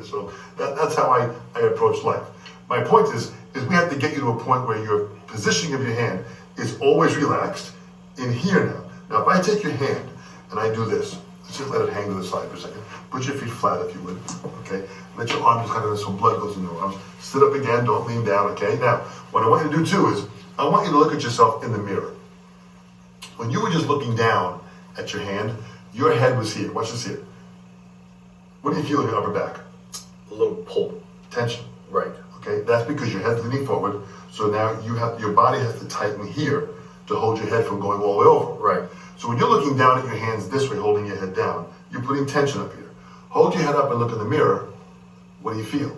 is. So that's how I approach life. My point is we have to get you to a point where your positioning of your hand is always relaxed in here now. Now, if I take your hand and I do this, let's just let it hang to the side for a second. Put your feet flat if you would, okay? Let your arms kind of, so blood goes in your arms. Sit up again, don't lean down, okay? Now, what I want you to do too is, I want you to look at yourself in the mirror. When you were just looking down at your hand, your head was here. Watch this here. What do you feel in your upper back? A little pull. Tension. Right. Okay, that's because your head's leaning forward, so now your body has to tighten here to hold your head from going all the way over. Right. So when you're looking down at your hands this way, holding your head down, you're putting tension up here. Hold your head up and look in the mirror. What do you feel?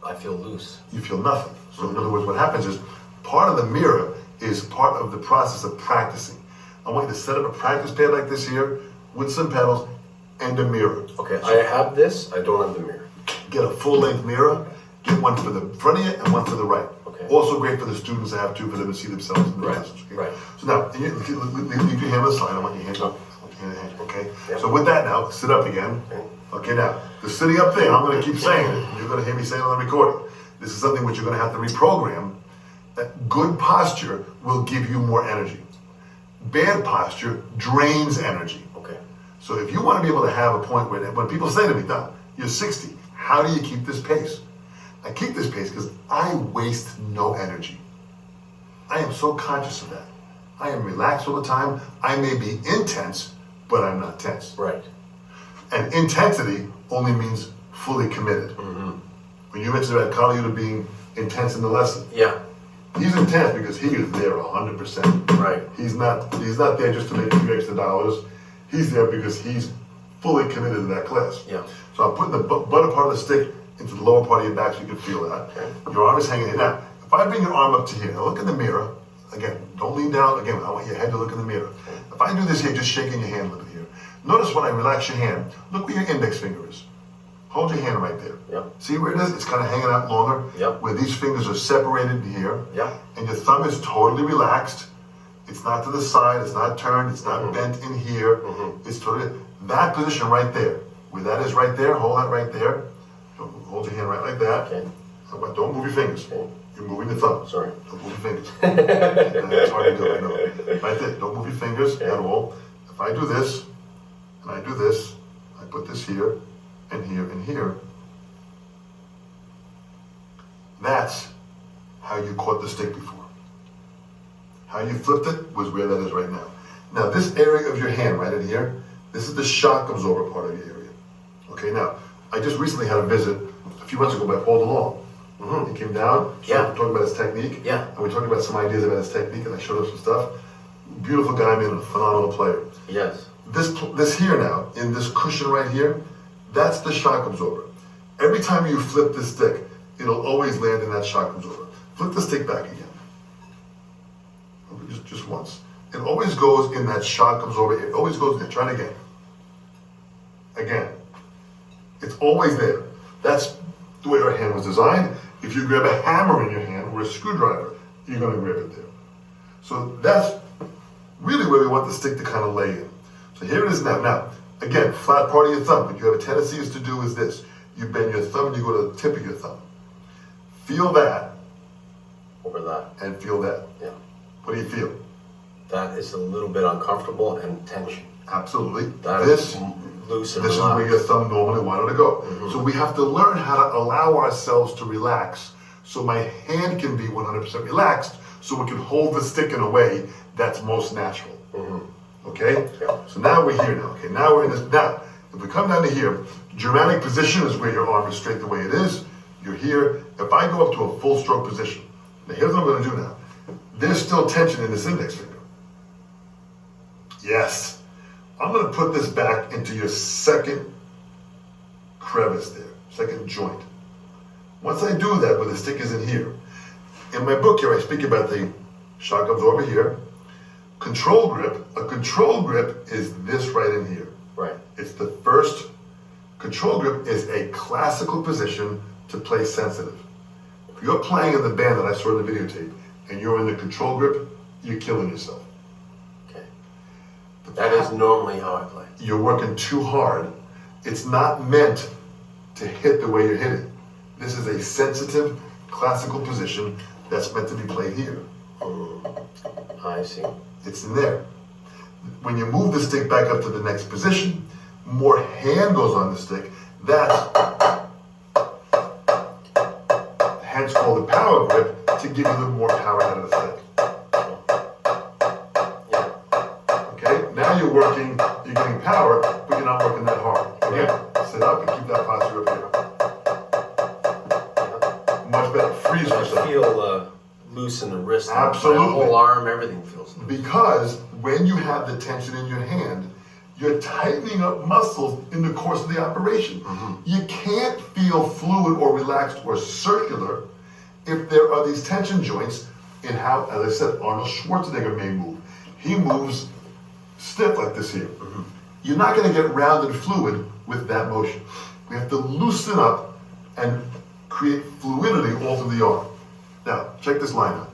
I feel loose. You feel nothing. So in other words, what happens is, part of the mirror is part of the process of practicing. I want you to set up a practice pad like this here, with some pedals, and a mirror. Okay, I have this, I don't have the mirror. Get a full-length mirror, get one for the front of you and one for the right. Okay. Also great for the students to have two, for them to see themselves in the message. Okay? Right. So now, leave your hand on the side. I want your hands up. Okay? Yep. So with that now, sit up again. Okay, now, the sitting up thing, I'm going to keep saying it. You're going to hear me say it on the recording. This is something which you're going to have to reprogram. That good posture will give you more energy. Bad posture drains energy. Okay. So if you want to be able to have a point where, when people say to me, Dom, you're 60, how do you keep this pace? I keep this pace because I waste no energy. I am so conscious of that. I am relaxed all the time. I may be intense, but I'm not tense. Right. And intensity only means fully committed. Mm-hmm. When you mentioned about Connolly to being intense in the lesson, Yeah. he's intense because he is there 100%. Right. He's not there just to make a few extra dollars. He's there because he's fully committed to that class. Yeah. So I'm putting the butter part of the stick into the lower part of your back so you can feel that. Okay. Your arm is hanging in. Now, if I bring your arm up to here, now look in the mirror. Again, don't lean down. Again, I want your head to look in the mirror. If I do this here, just shaking your hand a little bit here. Notice when I relax your hand, look where your index finger is. Hold your hand right there. Yep. See where it is? It's kind of hanging out longer. Yep. Where these fingers are separated here. Yep. And your thumb is totally relaxed. It's not to the side. It's not turned. It's not bent in here. It's totally, that position right there. Where that is right there, hold that right there. Hold your hand right like that. Okay. Don't move your fingers. Okay. You're moving the thumb. Sorry. Don't move your fingers. It's hard to do, I know. Right there. Don't move your fingers at all. If I do this, and I do this, I put this here, and here, and here. That's how you caught the stick before. How you flipped it was where that is right now. Now, this area of your hand right in here, this is the shock absorber part of your area. Okay, now, I just recently had a visit a few months ago by Paul DeLong. He came down, talking about his technique. Yeah. And we talked about some ideas about his technique, and I showed him some stuff. Beautiful guy, man, a phenomenal player. Yes. This here now, in this cushion right here, that's the shock absorber. Every time you flip this stick, it'll always land in that shock absorber. Flip the stick back again. Just once. It always goes in that shock absorber. It always goes there. Try it again. Again. It's always there. That's the way our hand was designed. If you grab a hammer in your hand or a screwdriver, you're going to grab it there. So that's really where we want the stick to kind of lay in. So here it is now. Now, again, flat part of your thumb. What you have a tendency is to do is this. You bend your thumb and you go to the tip of your thumb. Feel that. Over that. And feel that. Yeah. What do you feel? That is a little bit uncomfortable and tension. Absolutely. This loose and this relaxed. is where your thumb normally wanted to go. So we have to learn how to allow ourselves to relax so my hand can be 100% relaxed so we can hold the stick in a way that's most natural. Okay? Yeah. So now we're here now. Okay, now we're in this. Now, if we come down to here, Germanic position is where your arm is straight the way it is. You're here. If I go up to a full stroke position, now here's what I'm going to do now. There's still tension in this index finger. Yes. I'm going to put this back into your second crevice there, second joint. Once I do that, where the stick is in here, in my book here, I speak about the shock absorber here. Control grip, a control grip is this right in here. Right. It's the first, control grip is a classical position to play sensitive. If you're playing in the band that I saw in the videotape, and you're in the control grip, you're killing yourself. Okay. That is normally how I play. You're working too hard. It's not meant to hit the way you're hitting. This is a sensitive, classical position that's meant to be played here. I see. It's in there. When you move the stick back up to the next position, more hand goes on the stick. That's hence called the power grip, to give you a little more power out of the stick. Okay, now you're getting power, but you're not working that hard. Again, sit up and keep that posture up here. Much better. Freeze for a I second. feel loose in the wrist. Absolutely. My whole arm, everything feels loose. Because when you have the tension in your hand, you're tightening up muscles in the course of the operation. You can't feel fluid or relaxed or circular if there are these tension joints in how, as I said, Arnold Schwarzenegger may move. He moves stiff like this here. You're not going to get round and fluid with that motion. We have to loosen up and create fluidity all through the arm. Now, check this line out.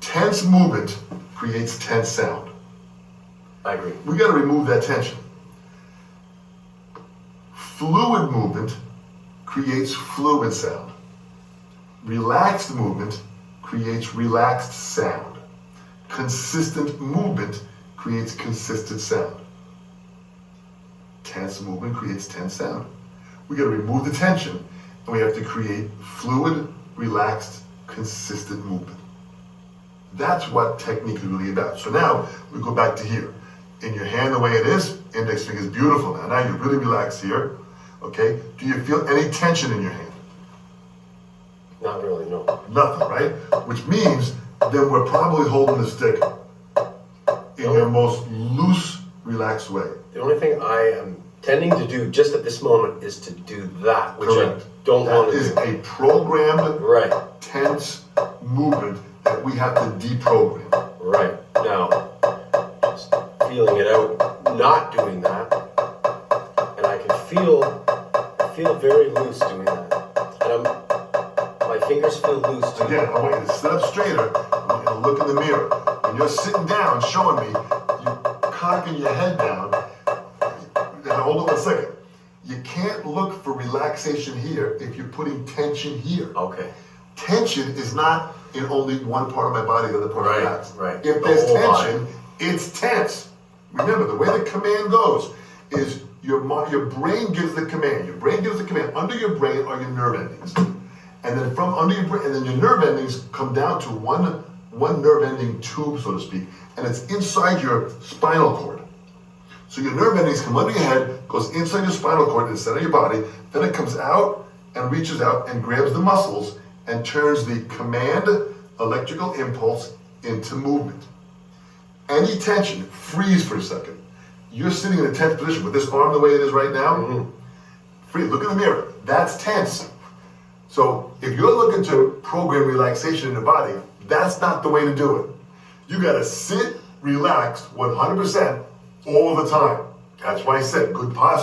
Tense movement creates tense sound. I agree. We got to remove that tension. Fluid movement creates fluid sound. Relaxed movement creates relaxed sound. Consistent movement creates consistent sound. Tense movement creates tense sound. We got to remove the tension, and we have to create fluid, relaxed, consistent movement. That's what technique is really about. So now we go back to here. In your hand the way it is, index finger is beautiful now. Now you're really relaxed here. Okay? Do you feel any tension in your hand? Not really, no. Nothing, right? Which means then we're probably holding the stick in your most loose, relaxed way. The only thing I am tending to do just at this moment is to do that, which Correct. I don't want to That is do. a programmed, Right, tense movement that we have to deprogram. right. Now, just feeling it out, not doing that, and I can feel very loose doing that. And my fingers feel loose too. Again, I want you to sit up straighter. I want you to look in the mirror. When you're sitting down, showing me, you're cocking your head down. Now, hold on 1 second. You can't look for relaxation here if you're putting tension here. Okay. Tension is not in only one part of my body, the other part Right, relaxed. right. If The there's whole tension, it's tense. Remember, the way the command goes is your brain gives the command. Your brain gives the command. Under your brain are your nerve endings. And then from under your brain, and then your nerve endings come down to one nerve ending tube, so to speak, and it's inside your spinal cord. So your nerve endings come under your head, goes inside your spinal cord in the center of your body, then it comes out and reaches out and grabs the muscles and turns the command electrical impulse into movement. Any tension, freeze for a second. You're sitting in a tense position with this arm the way it is right now. Freeze, look in the mirror. That's tense. So if you're looking to program relaxation in the body, that's not the way to do it. You gotta sit relaxed 100% all the time. That's why I said good posture.